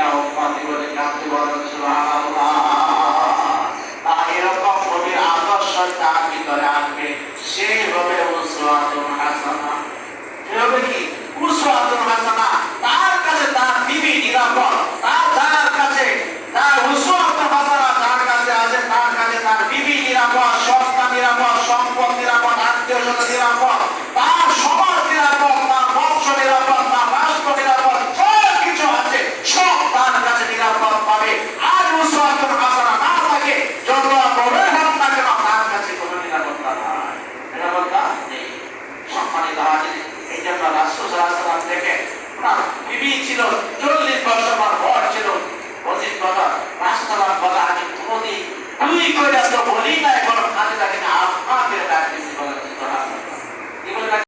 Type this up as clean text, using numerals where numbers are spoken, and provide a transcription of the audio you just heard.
না উম্মতি বলে কাঁদতে বলেন সুবহানাল্লাহ। এরকম নবীর আদর্শ তার ভিতরে আসবে, সেই হবে উসওয়াতুন হাসানা। সে হবে কি? উসওয়াতুন হাসানা। তার কাছে তার বিবি নিরাপদ, তার কাছে তার উসওয়াতুন হাসানা তার কাছে আছে, তার কাছে তার বিবি নিরাপদ, সন্তান নিরাপদ, সম্পদ নিরাপদ, আত্মীয়স্বজন নিরাপদ, তার সমাজ নিরাপদ, তার বংশ নিরাপদ, তার রাষ্ট্র নিরাপদ, সব কিছু আছে, সব তার কাছে নিরাপদ পাবে। আর উসওয়াতুন হাসানা না থাকে, যত বড়ই হোক না কেন, তার কাছে কোনো নিরাপত্তা নাই, নিরাপত্তা নেই। সম্মানিত হাজির, এই জন্য রাসূল সাল্লাল্লাহু আলাইহি ওয়াসাল্লাম থেকে ওনার বিবি ছিল 40 বছর বয়স ছিল। অজিত কথা রাসূল সাল্লাল্লাহু আলাইহি ওয়াসাল্লাম আমি কোনদিন দুই কইরা তো বলি না, এখন কাজে থাকে না আপনাকে